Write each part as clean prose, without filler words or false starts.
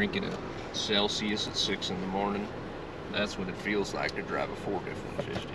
drinking a Celsius at 6 in the morning. That's what it feels like to drive a Ford F-150.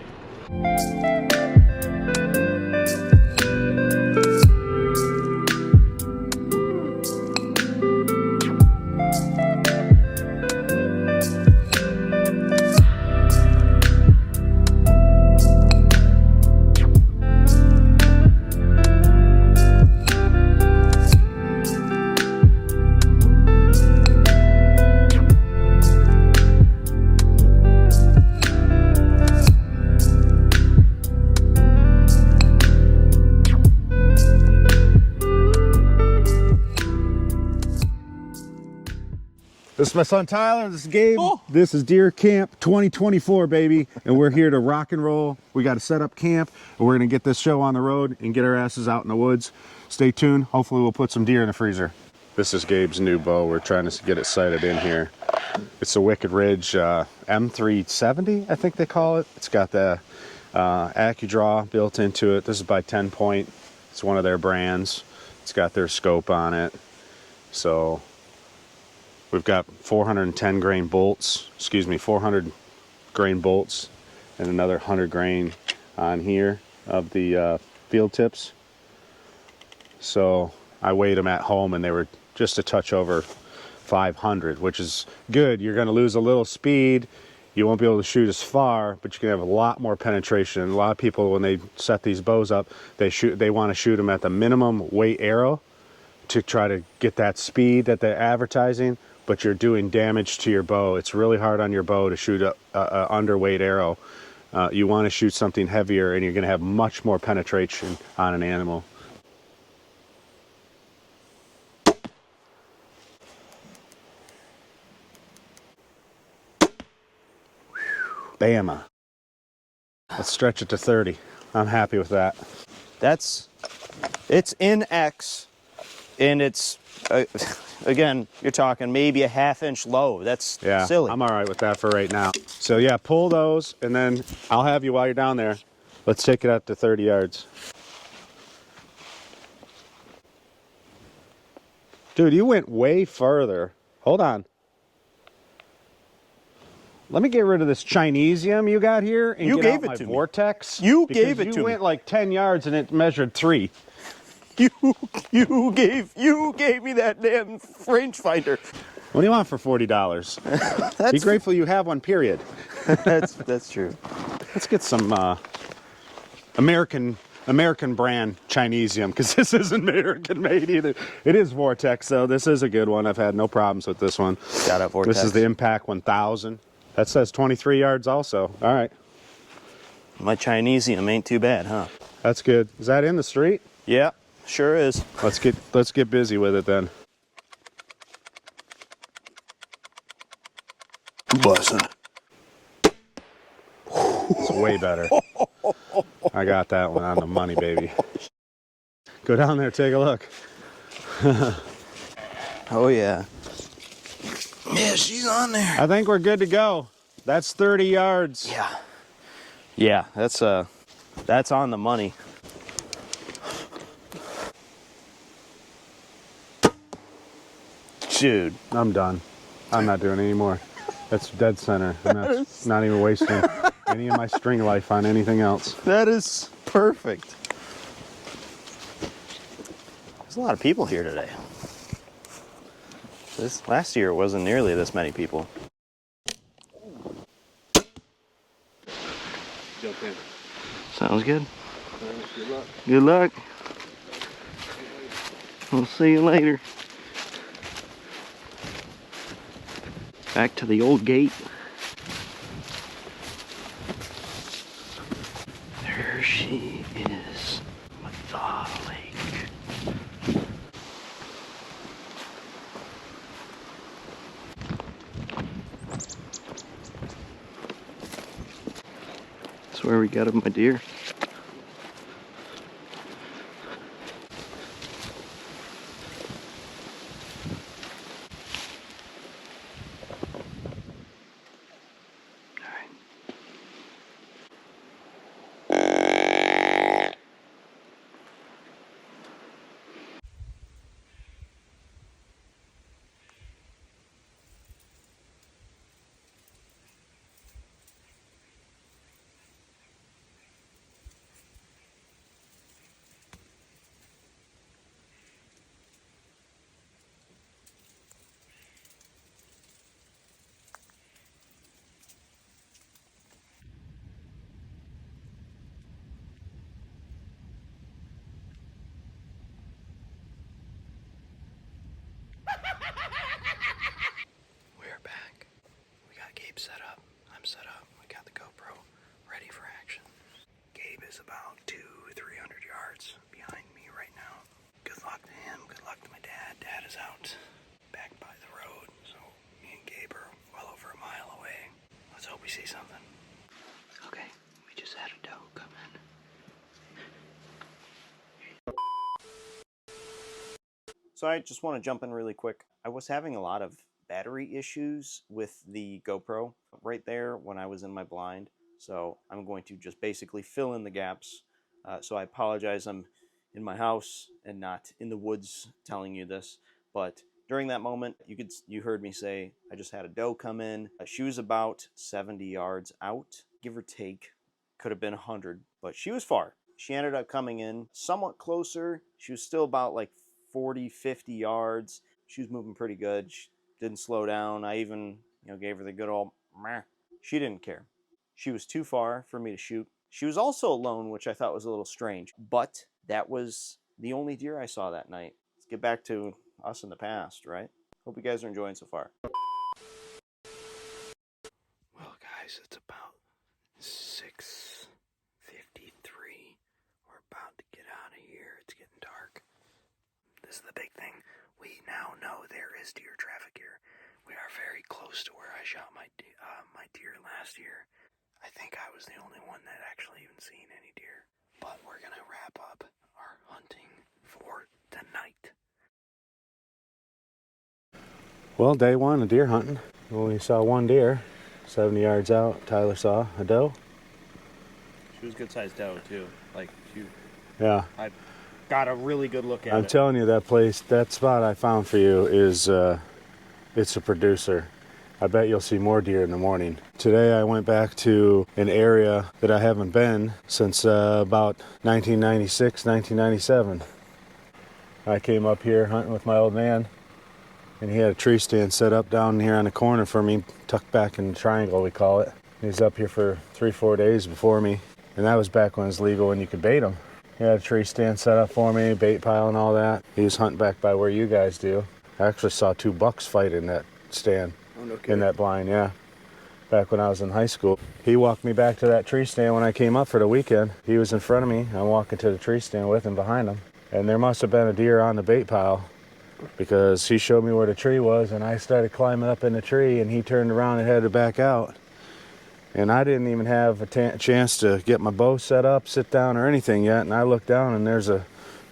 This is my son Tyler, this is Gabe. Oh. This is Deer Camp 2024, baby. And we're here to rock and roll. We got to set up camp and we're gonna get this show on the road and get our asses out in the woods. Stay tuned, hopefully we'll put some deer in the freezer. This is Gabe's new bow. We're trying to get it sighted in here. It's a Wicked Ridge M370, I think they call it. It's got the AccuDraw built into it. This is by 10 Point. It's one of their brands. It's got their scope on it. So we've got 410 grain bolts, 400 grain bolts and another 100 grain on here of the field tips. So I weighed them at home and they were just a touch over 500, which is good. You're gonna lose a little speed. You won't be able to shoot as far, but you can have a lot more penetration. A lot of people, when they set these bows up, they want to shoot them at the minimum weight arrow to try to get that speed that they're advertising, but you're doing damage to your bow. It's really hard on your bow to shoot a underweight arrow. You want to shoot something heavier and you're going to have much more penetration on an animal. Bama. Let's stretch it to 30. I'm happy with that. It's in X, and it's, again, you're talking maybe a ½ inch low. That's silly. I'm all right with that for right now. So yeah, pull those, and then I'll have you while you're down there. Let's take it up to 30 yards. Dude, you went way further. Hold on. Let me get rid of this Chinesium you got here and You get gave out it my to me. vortex. You gave it you to me. went like 10 yards and it measured 3. You gave me that damn rangefinder. What do you want for $40? Be grateful you have one, period. That's true. Let's get some American brand Chinesium, because this isn't American made either. It is Vortex though. This is a good one. I've had no problems with this one. Shout out Vortex. This is the Impact 1000. That says 23 yards also. All right. My Chinesium ain't too bad, huh? That's good. Is that in the street? Yeah, sure is. Let's get busy with it then. Bussin'. It's way better. I got that one on the money, baby. Go down there, take a look. Oh yeah. Yeah, she's on there. I think we're good to go. That's 30 yards. Yeah. Yeah, that's on the money. Dude, I'm done. I'm not doing any more. That's dead center. And that's not even wasting any of my string life on anything else. that is perfect. There's a lot of people here today. This last year wasn't nearly this many people. Jump in. Sounds good. Good luck. Good luck. We'll see you later. Back to the old gate. There she is. Matha Lake. That's where we got my deer. is about 200-300 yards behind me right now. Good luck to him. Good luck to my dad. Dad is out back by the road, so me and Gabe are well over a mile away. Let's hope we see something. Okay, we just had a doe come in. So I just want to jump in really quick. I was having a lot of battery issues with the GoPro right there when I was in my blind. So I'm going to just basically fill in the gaps. So I apologize, I'm in my house and not in the woods telling you this. But during that moment, you heard me say, I just had a doe come in. She was about 70 yards out, give or take. Could have been 100, but she was far. She ended up coming in somewhat closer. She was still about like 40, 50 yards. She was moving pretty good. She didn't slow down. I even, gave her the good old meh. She didn't care. She was too far for me to shoot. She was also alone, which I thought was a little strange, but that was the only deer I saw that night. Let's get back to us in the past, right? Hope you guys are enjoying so far. Well, guys, it's about 6:53. We're about to get out of here. It's getting dark. This is the big thing. We now know there is deer traffic here. We are very close to where I shot my deer last year. I think I was the only one that actually even seen any deer. But we're going to wrap up our hunting for tonight. Well, day one of deer hunting. We only saw one deer. 70 yards out, Tyler saw a doe. She was a good sized doe too. Yeah. I got a really good look at it. I'm telling you, that spot I found for you is, it's a producer. I bet you'll see more deer in the morning. Today I went back to an area that I haven't been since about 1996, 1997. I came up here hunting with my old man, and he had a tree stand set up down here on the corner for me, tucked back in the triangle, we call it. He's up here for 3-4 days before me, and that was back when it was legal and you could bait him. He had a tree stand set up for me, bait pile and all that. He was hunting back by where you guys do. I actually saw 2 bucks fight in that stand. Oh, no kidding. In that blind, yeah. Back when I was in high school. He walked me back to that tree stand when I came up for the weekend. He was in front of me. I'm walking to the tree stand with him behind him. And there must have been a deer on the bait pile because he showed me where the tree was and I started climbing up in the tree and he turned around and headed back out. And I didn't even have a chance to get my bow set up, sit down or anything yet. And I looked down and there's a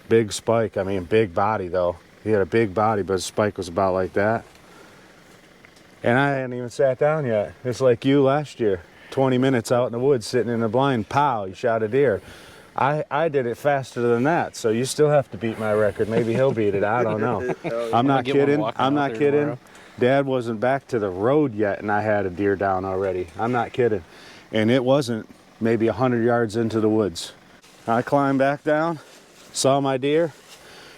big spike. I mean, big body though. He had a big body, but his spike was about like that. And I hadn't even sat down yet. It's like you last year. 20 minutes out in the woods sitting in the blind. Pow, you shot a deer. I did it faster than that, so you still have to beat my record. Maybe he'll beat it. I don't know. I'm not kidding. I'm not kidding. Tomorrow. Dad wasn't back to the road yet, and I had a deer down already. I'm not kidding. And it wasn't maybe 100 yards into the woods. I climbed back down, saw my deer,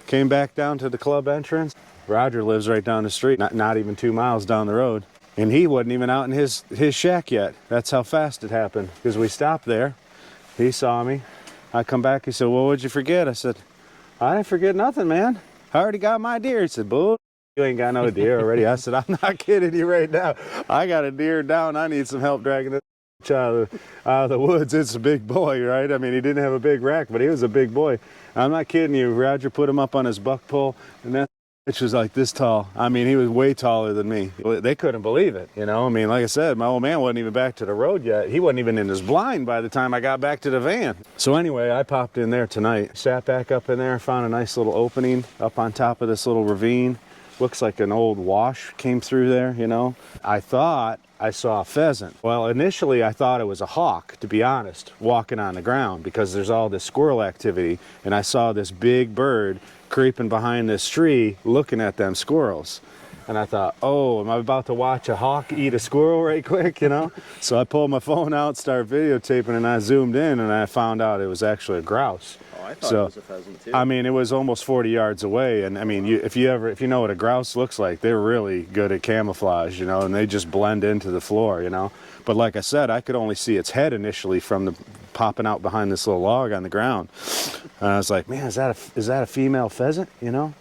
came back down to the club entrance. Roger lives right down the street, not even 2 miles down the road. And he wasn't even out in his shack yet. That's how fast it happened. Because we stopped there. He saw me. I come back, he said, well, what'd you forget? I said, I didn't forget nothing, man. I already got my deer. He said, bull, you ain't got no deer already. I said, I'm not kidding you right now. I got a deer down. I need some help dragging this out of the woods. It's a big boy, right? I mean, he didn't have a big rack, but he was a big boy. I'm not kidding you. Roger put him up on his buck pole, and that bitch was like this tall. I mean, he was way taller than me. They couldn't believe it, you know? I mean, like I said, my old man wasn't even back to the road yet. He wasn't even in his blind by the time I got back to the van. So anyway, I popped in there tonight, sat back up in there, found a nice little opening up on top of this little ravine. Looks like an old wash came through there, you know? I thought I saw a pheasant. Well, initially I thought it was a hawk, to be honest, walking on the ground because there's all this squirrel activity, and I saw this big bird creeping behind this tree looking at them squirrels. And I thought, oh, am I about to watch a hawk eat a squirrel right quick, you know? So I pulled my phone out, started videotaping, and I zoomed in, and I found out it was actually a grouse. Oh, I thought it was a pheasant too. I mean, it was almost 40 yards away, and I mean, if you know what a grouse looks like, they're really good at camouflage, you know, and they just blend into the floor, you know. But like I said, I could only see its head initially from the popping out behind this little log on the ground. And I was like, man, is that a female pheasant, you know?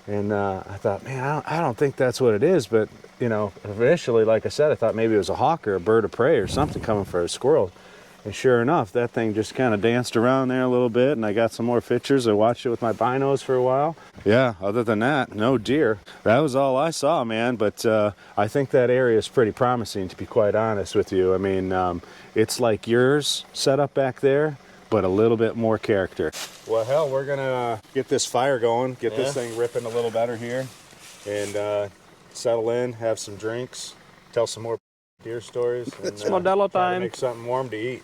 And I thought, man, I don't think that's what it is. But, you know, initially, like I said, I thought maybe it was a hawk or a bird of prey or something coming for a squirrel. And sure enough, that thing just kind of danced around there a little bit, and I got some more pictures. I watched it with my binos for a while. Yeah, other than that, no deer. That was all I saw, man, but I think that area is pretty promising, to be quite honest with you. I mean, it's like yours set up back there, but a little bit more character. Well, hell, we're gonna get this fire going, get this thing ripping a little better here, and settle in, have some drinks, tell some more deer stories, and It's Modelo try to time. make something warm to eat.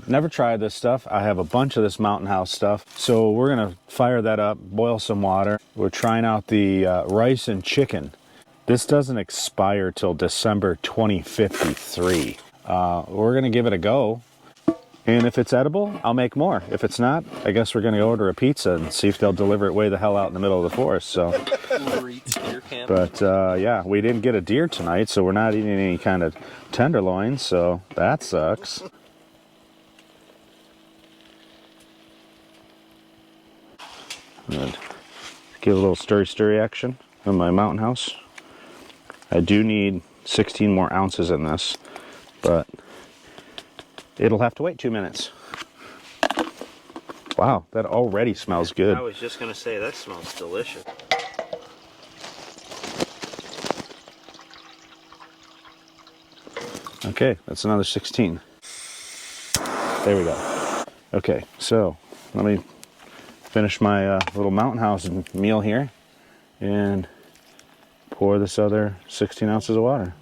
Never tried this stuff. I have a bunch of this Mountain House stuff, so we're gonna fire that up, boil some water. We're trying out the rice and chicken. This doesn't expire till December 2053. We're gonna give it a go, and if it's edible, I'll make more. If it's not, I guess we're gonna order a pizza and see if they'll deliver it way the hell out in the middle of the forest. So. But yeah, we didn't get a deer tonight, so we're not eating any kind of tenderloin, so that sucks. Good. Give a little stirry action on my Mountain House. I do need 16 more ounces in this, but it'll have to wait 2 minutes. Wow, that already smells good. I was just gonna say that smells delicious. Okay, that's another 16. There we go. Okay, so let me finish my little Mountain House meal here and pour this other 16 ounces of water.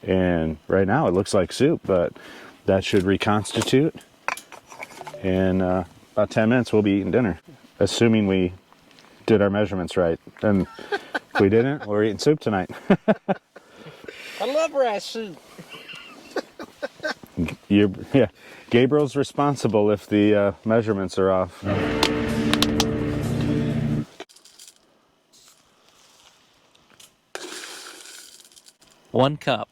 And right now it looks like soup, but that should reconstitute. In about 10 minutes we'll be eating dinner, assuming we did our measurements right. And if we didn't, we're eating soup tonight. I love rice soup. Yeah, Gabriel's responsible if the measurements are off. 1 cup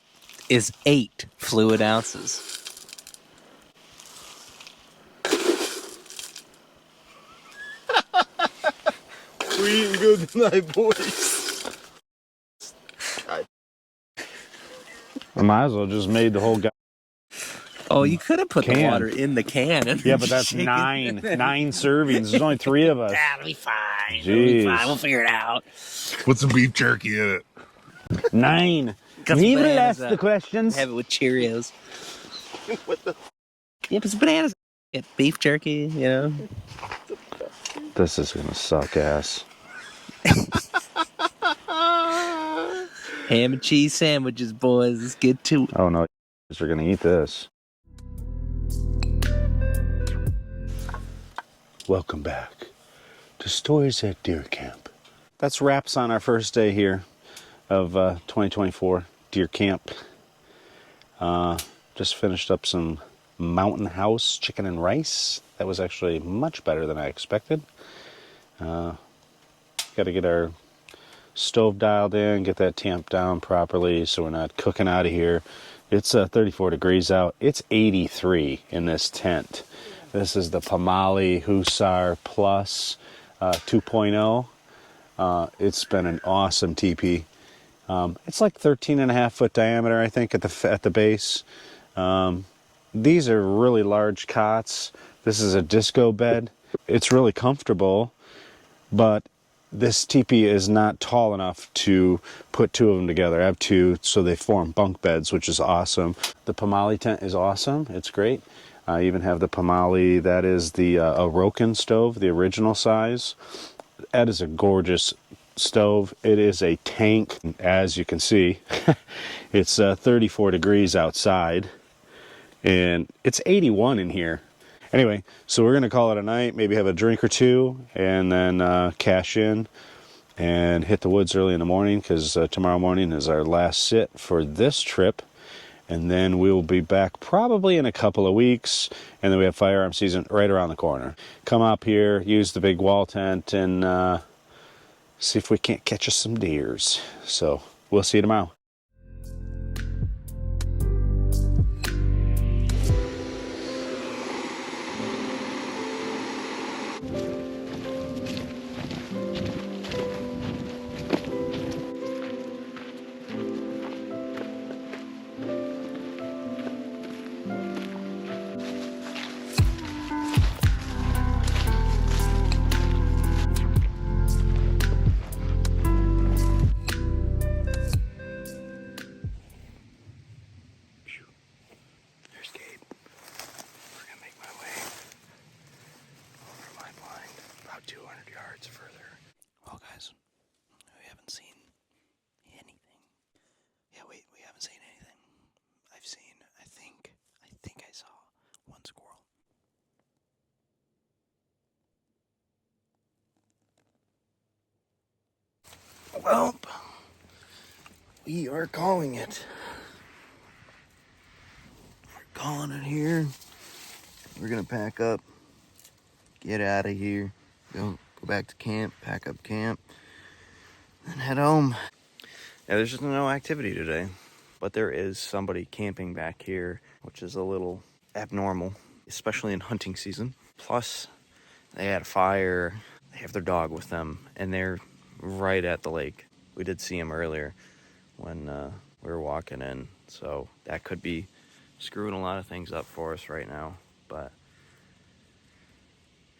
is 8 fluid ounces. We eating good tonight, boys. I might as well just made the whole guy. Oh, you could have put the Can. water in the can. And Yeah, but that's shake it. 9 servings. There's only 3 of us. That'll be fine. It'll be Jeez. fine. We'll figure it out. Put some beef jerky in it. 9. Got some We will bananas ask the questions. Have it with Cheerios. What the? Yeah, but some bananas. Get beef jerky, you know. This is gonna suck ass. Ham and cheese sandwiches, boys. Let's get to it. Oh no, we're gonna eat this. Welcome back to Stories at Deer Camp. That's wraps on our first day here of 2024 Deer Camp. Just finished up some Mountain House chicken and rice. That was actually much better than I expected. Got to get our stove dialed in, get that tamped down properly so we're not cooking out of here. It's 34 degrees out. It's 83 in this tent. This is the Pamali Hussar Plus 2.0. It's been an awesome teepee. It's like 13.5 foot diameter, I think, at the base. These are really large cots. This is a disco bed. It's really comfortable, but this teepee is not tall enough to put 2 of them together. I have 2, so they form bunk beds, which is awesome. The Pamali tent is awesome. It's great. I even have the Pamali, that is the Orokin stove, the original size. That is a gorgeous stove. It is a tank, as you can see. It's 34 degrees outside, and it's 81 in here. Anyway, so we're going to call it a night, maybe have a drink or 2, and then cash in and hit the woods early in the morning, because tomorrow morning is our last sit for this trip. And then we'll be back probably in a couple of weeks, and then we have firearm season right around the corner. Come up here, use the big wall tent, and see if we can't catch us some deers. So we'll see you tomorrow. Well, we are calling it. We're calling it here. We're gonna pack up, get out of here, go back to camp, pack up camp, and head home. Yeah, there's just no activity today, but there is somebody camping back here, which is a little abnormal, especially in hunting season. Plus, they had a fire, they have their dog with them, and they're right at the lake. We did see them earlier when we were walking in, so that could be screwing a lot of things up for us right now, but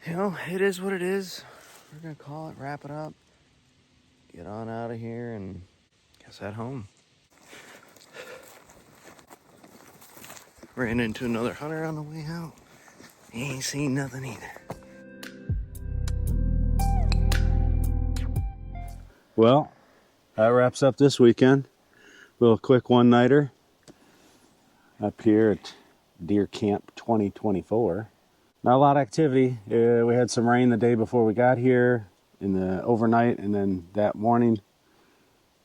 you know, it is what it is. We're gonna call it, wrap it up, get on out of here, and guess head home. Ran into another hunter on the way out. He ain't seen nothing either. Well, that wraps up this weekend. Little quick one-nighter up here at Deer Camp 2024. Not a lot of activity. We had some rain the day before we got here in the overnight, and then that morning,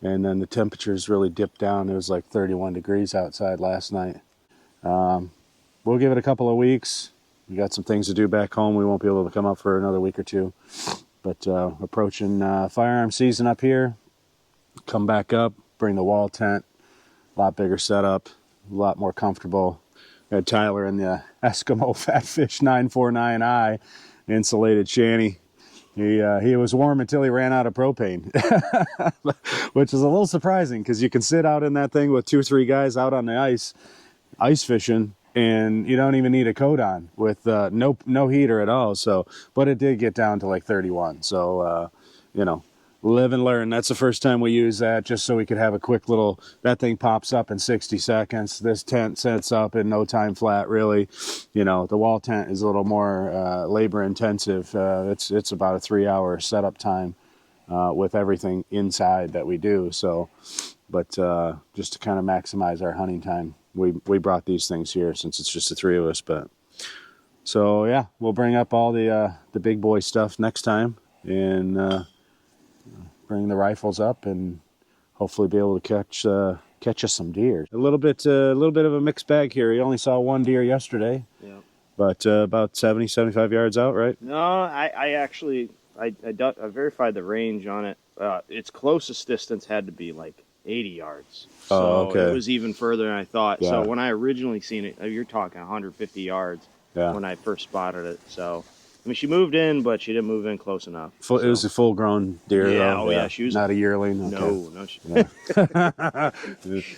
and then the temperatures really dipped down. It was like 31 degrees outside last night. We'll give it a couple of weeks. We got some things to do back home. We won't be able to come up for another week or two. But approaching firearm season up here. Come back up, bring the wall tent. A lot bigger setup, a lot more comfortable. We had Tyler in the Eskimo Fatfish 949i insulated shanty. He was warm until he ran out of propane, which is a little surprising because you can sit out in that thing with 2-3 guys out on the ice fishing, and you don't even need a coat on with no heater at all. So, but it did get down to like 31. So, you know, live and learn. That's the first time we use that, just so we could have a quick little, that thing pops up in 60 seconds. This tent sets up in no time flat, really. You know, the wall tent is a little more labor intensive. It's about a 3-hour setup time with everything inside that we do. So, but just to kind of maximize our hunting time, we brought these things here since it's just the three of us. But so yeah, we'll bring up all the big boy stuff next time, and bring the rifles up and hopefully be able to catch us some deer. A little bit of a mixed bag here. We only saw one deer yesterday. Yeah. But about 70, 75 yards out, right? No, I actually verified the range on it. Its closest distance had to be like 80 yards. So oh, okay. It was even further than I thought. Yeah. So when I originally seen it, you're talking 150 yards when I first spotted it. So, I mean, she moved in, but she didn't move in close enough. It was a full-grown deer, yeah, though. Oh, yeah, she was not a yearling. Okay. No.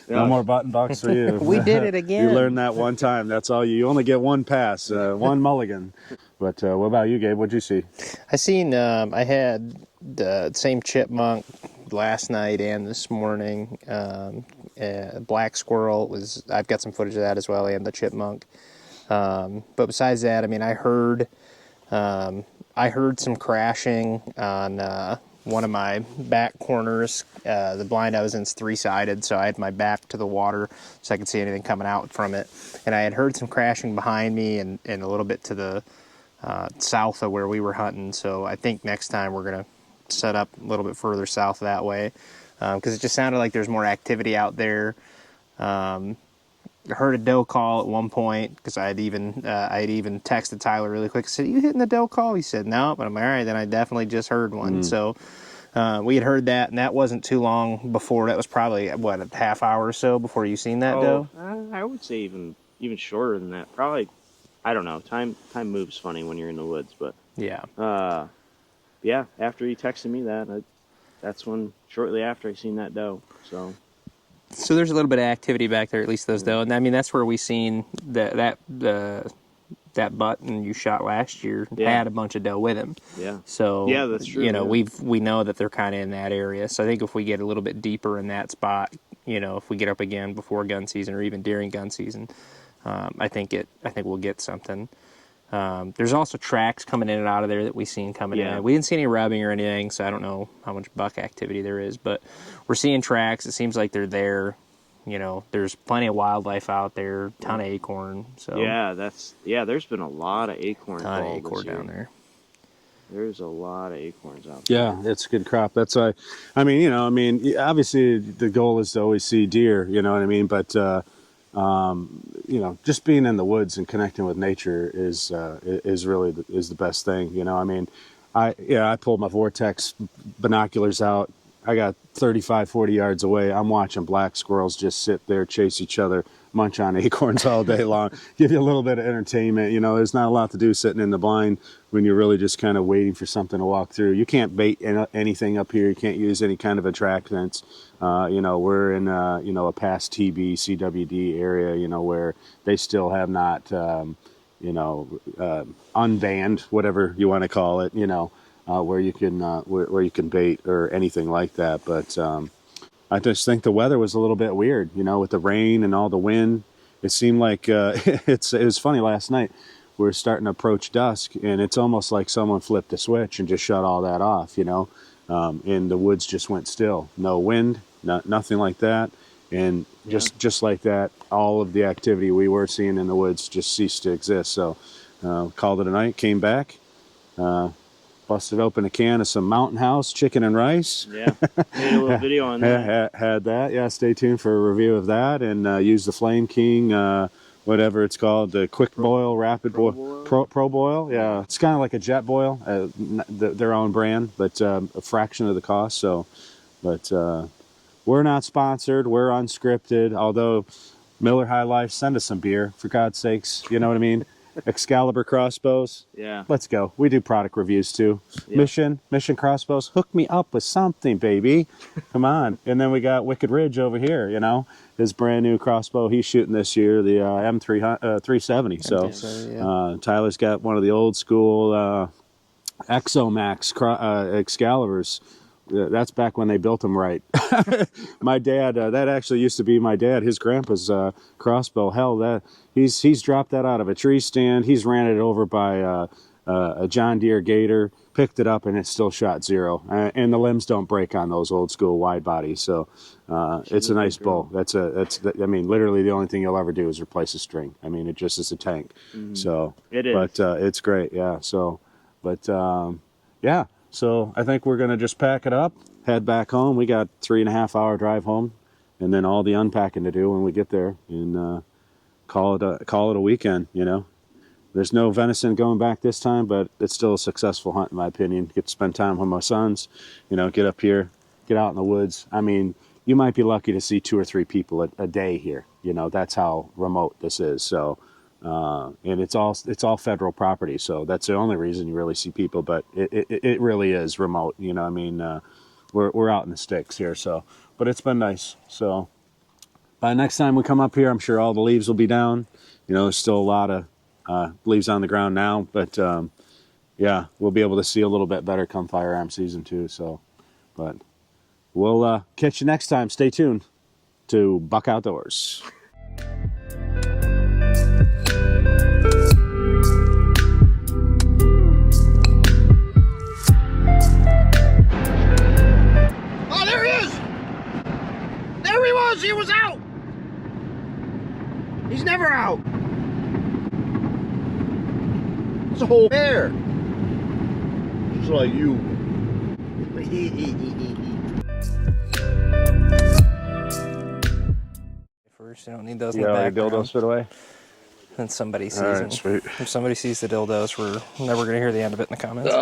No more button bucks for you. We did it again. You learned that one time. That's all you only get one pass, one mulligan. But what about you, Gabe? What'd you see? I had the same chipmunk last night and this morning. Black squirrel I've got some footage of that as well, and the chipmunk. But besides that, I mean, I heard some crashing on one of my back corners. The blind I was in is 3-sided, so I had my back to the water so I could see anything coming out from it. And I had heard some crashing behind me and a little bit to the south of where we were hunting. So I think next time we're going to set up a little bit further south that way, because it just sounded like there's more activity out there. I heard a doe call at one point, because I had even texted Tyler really quick. I said, "You hitting the doe call?" He said, "No," but I'm like, all right, then I definitely just heard one. So we had heard that, and that wasn't too long before. That was probably, what, a half hour or so before you seen that doe? I would say even shorter than that. Probably, I don't know. Time moves funny when you're in the woods, but yeah. Yeah, after he texted me that's when, shortly after I seen that doe, So there's a little bit of activity back there, at least those doe. And I mean, that's where we seen that butt and you shot last year had a bunch of doe with him. Yeah. So yeah, that's true. You know, we know that they're kind of in that area. So I think if we get a little bit deeper in that spot, you know, if we get up again before gun season or even during gun season, I think we'll get something. There's also tracks coming in and out of there that we've seen coming in. We didn't see any rubbing or anything, so I don't know how much buck activity there is, but we're seeing tracks. It seems like they're there. You know, there's plenty of wildlife out there, ton of acorn. So there's been a lot of acorn. Ton of acorn down there. There's a lot of acorns out there. Yeah, it's a good crop. That's why, I mean, obviously the goal is to always see deer, you know what I mean? But, just being in the woods and connecting with nature is really the best thing, you know? I mean, I pulled my Vortex binoculars out. I got 35, 40 yards away. I'm watching black squirrels just sit there, chase each other, munch on acorns all day long, give you a little bit of entertainment. You know, there's not a lot to do sitting in the blind when you're really just kind of waiting for something to walk through. You can't bait anything up here. You can't use any kind of attractants. We're in, a past TB, CWD area, where they still have not, unbanned, whatever you want to call it, where you can bait or anything like that. But I just think the weather was a little bit weird, with the rain and all the wind. It seemed like it was funny last night. We were starting to approach dusk, and it's almost like someone flipped a switch and just shut all that off, and the woods just went still. No wind, nothing like that. And just like that, all of the activity we were seeing in the woods just ceased to exist. So called it a night, came back, busted open a can of some Mountain House chicken and rice. Yeah, made a little video on that. Had that. Yeah, stay tuned for a review of that. And use the Flame King, whatever it's called, the quick boil, rapid boil, pro boil. Yeah, it's kind of like a Jet Boil, their own brand, but a fraction of the cost. So, but we're not sponsored. We're unscripted. Although Miller High Life, send us some beer for God's sakes. You know what I mean? Excalibur crossbows. Yeah. Let's go. We do product reviews too. Yeah. Mission crossbows. Hook me up with something, baby. Come on. And then we got Wicked Ridge over here, his brand new crossbow he's shooting this year, the M370. So Tyler's got one of the old school Exomax Excaliburs. That's back when they built them right. My dad, that actually used to be my dad, his grandpa's crossbow. Hell, he's dropped that out of a tree stand. He's ran it over by a John Deere Gator, picked it up, and it still shot zero. And the limbs don't break on those old school wide bodies. So it's a nice bow. Literally the only thing you'll ever do is replace a string. I mean, it just is a tank. Mm-hmm. So it is. But it's great. Yeah. So, but yeah. So I think we're going to just pack it up, head back home. We got 3.5 hour drive home, and then all the unpacking to do when we get there, and call it a weekend. There's no venison going back this time, but it's still a successful hunt in my opinion. Get to spend time with my sons, get up here, get out in the woods. I mean, you might be lucky to see 2 or 3 people a day here. That's how remote this is. So. And it's all federal property, so that's the only reason you really see people. But it really is remote, we're out in the sticks here. So, but it's been nice. So, by next time we come up here, I'm sure all the leaves will be down. There's still a lot of leaves on the ground now, but we'll be able to see a little bit better come firearm season too. So, but we'll catch you next time. Stay tuned to Buck Outdoors. He was out. He's never out. It's a whole bear. Just like you. First, you don't need those in the Your background. dildos fit away. And somebody sees All right, them. sweet. If somebody sees the dildos, we're never going to hear the end of it in the comments.